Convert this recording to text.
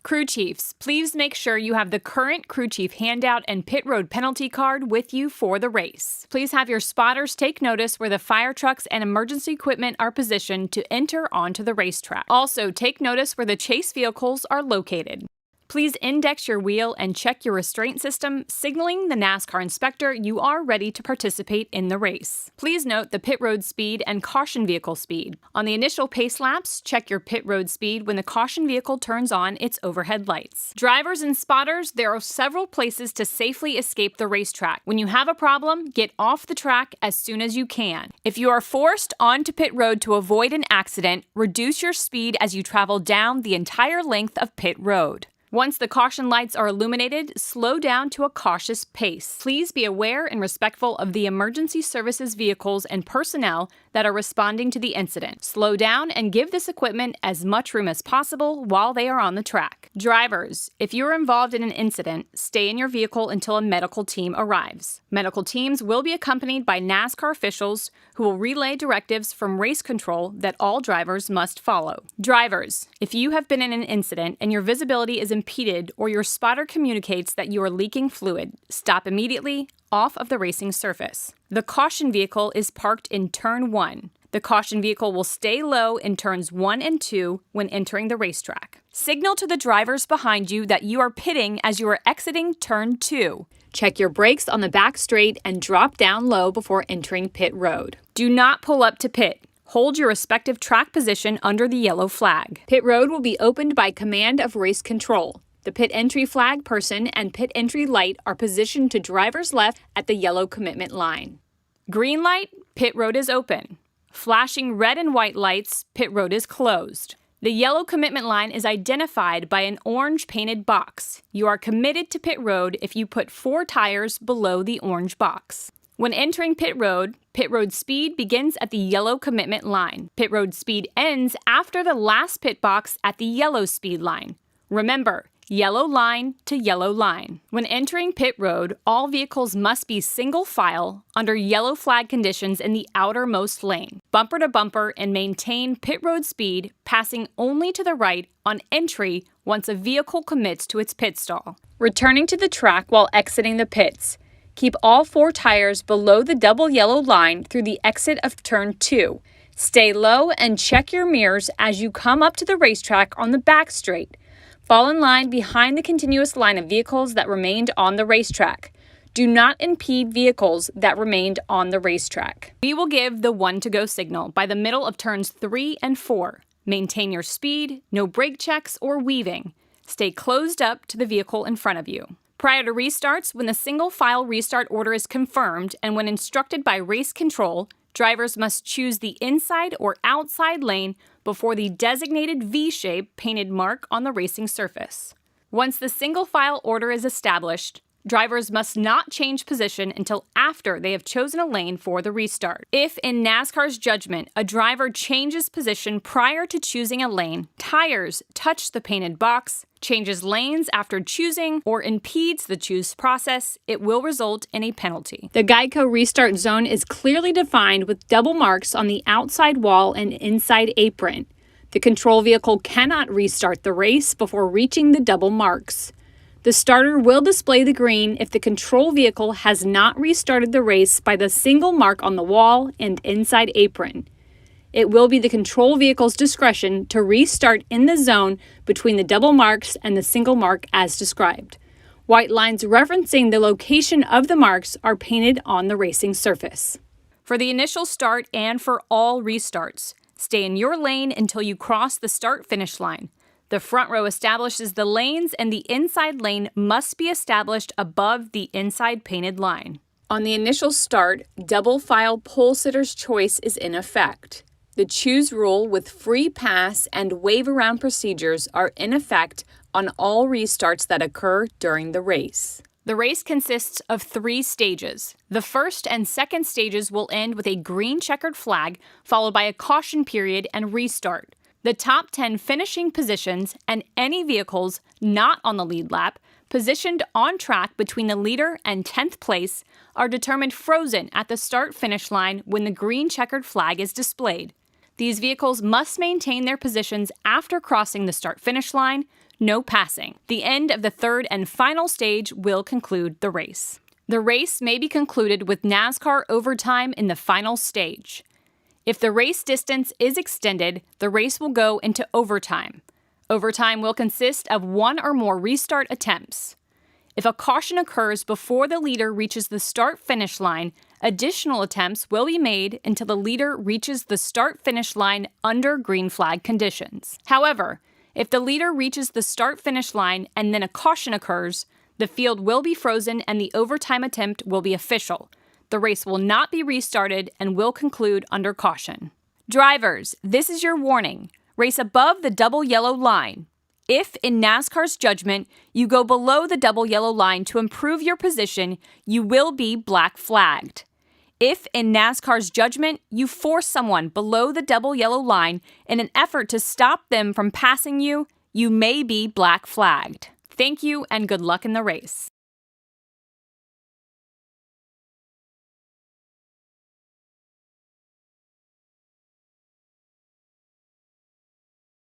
Crew chiefs, please make sure you have the current crew chief handout and pit road penalty card with you for the race. Please have your spotters take notice where the fire trucks and emergency equipment are positioned to enter onto the racetrack. Also, take notice where the chase vehicles are located. Please index your wheel and check your restraint system, signaling the NASCAR inspector you are ready to participate in the race. Please note the pit road speed and caution vehicle speed. On the initial pace laps, check your pit road speed when the caution vehicle turns on its overhead lights. Drivers and spotters, there are several places to safely escape the racetrack. When you have a problem, get off the track as soon as you can. If you are forced onto pit road to avoid an accident, reduce your speed as you travel down the entire length of pit road. Once the caution lights are illuminated, slow down to a cautious pace. Please be aware and respectful of the emergency services vehicles and personnel that are responding to the incident. Slow down and give this equipment as much room as possible while they are on the track. Drivers, if you are involved in an incident, stay in your vehicle until a medical team arrives. Medical teams will be accompanied by NASCAR officials who will relay directives from race control that all drivers must follow. Drivers, if you have been in an incident and your visibility is impeded or your spotter communicates that you are leaking fluid, stop immediately off of the racing surface. The caution vehicle is parked in turn 1. The caution vehicle will stay low in turns 1 and 2 when entering the racetrack. Signal to the drivers behind you that you are pitting as you are exiting turn 2. Check your brakes on the back straight and drop down low before entering pit road. Do not pull up to pit. Hold your respective track position under the yellow flag. Pit road will be opened by command of race control. The pit entry flag person and pit entry light are positioned to driver's left at the yellow commitment line. Green light, pit road is open. Flashing red and white lights, pit road is closed. The yellow commitment line is identified by an orange painted box. You are committed to pit road if you put 4 tires below the orange box. When entering pit road speed begins at the yellow commitment line. Pit road speed ends after the last pit box at the yellow speed line. Remember, yellow line to yellow line. When entering pit road, all vehicles must be single file under yellow flag conditions in the outermost lane, bumper to bumper, and maintain pit road speed, passing only to the right on entry once a vehicle commits to its pit stall. Returning to the track while exiting the pits. Keep all 4 tires below the double yellow line through the exit of turn 2. Stay low and check your mirrors as you come up to the racetrack on the back straight. Fall in line behind the continuous line of vehicles that remained on the racetrack. Do not impede vehicles that remained on the racetrack. We will give the 1 to go signal by the middle of turns 3 and 4. Maintain your speed, no brake checks or weaving. Stay closed up to the vehicle in front of you. Prior to restarts, when the single file restart order is confirmed and when instructed by race control, drivers must choose the inside or outside lane before the designated V-shape painted mark on the racing surface. Once the single file order is established, drivers must not change position until after they have chosen a lane for the restart. If, in NASCAR's judgment, a driver changes position prior to choosing a lane, tires touch the painted box, changes lanes after choosing, or impedes the choose process, it will result in a penalty. The Geico restart zone is clearly defined with double marks on the outside wall and inside apron. The control vehicle cannot restart the race before reaching the double marks. The starter will display the green if the control vehicle has not restarted the race by the single mark on the wall and inside apron. It will be the control vehicle's discretion to restart in the zone between the double marks and the single mark as described. White lines referencing the location of the marks are painted on the racing surface. For the initial start and for all restarts, stay in your lane until you cross the start-finish line. The front row establishes the lanes and the inside lane must be established above the inside painted line. On the initial start, double file pole sitter's choice is in effect. The choose rule with free pass and wave around procedures are in effect on all restarts that occur during the race. The race consists of 3 stages. The first and second stages will end with a green checkered flag, followed by a caution period and restart. The top 10 finishing positions and any vehicles not on the lead lap positioned on track between the leader and 10th place are determined frozen at the start-finish line when the green checkered flag is displayed. These vehicles must maintain their positions after crossing the start-finish line. no passing. The end of the third and final stage will conclude the race. The race may be concluded with NASCAR overtime in the final stage. If the race distance is extended, the race will go into overtime. Overtime will consist of one or more restart attempts. If a caution occurs before the leader reaches the start-finish line, additional attempts will be made until the leader reaches the start-finish line under green flag conditions. However, if the leader reaches the start-finish line and then a caution occurs, the field will be frozen and the overtime attempt will be official. The race will not be restarted and will conclude under caution. Drivers, this is your warning. Race above the double yellow line. If, in NASCAR's judgment, you go below the double yellow line to improve your position, you will be black flagged. If, in NASCAR's judgment, you force someone below the double yellow line in an effort to stop them from passing you, you may be black flagged. Thank you and good luck in the race.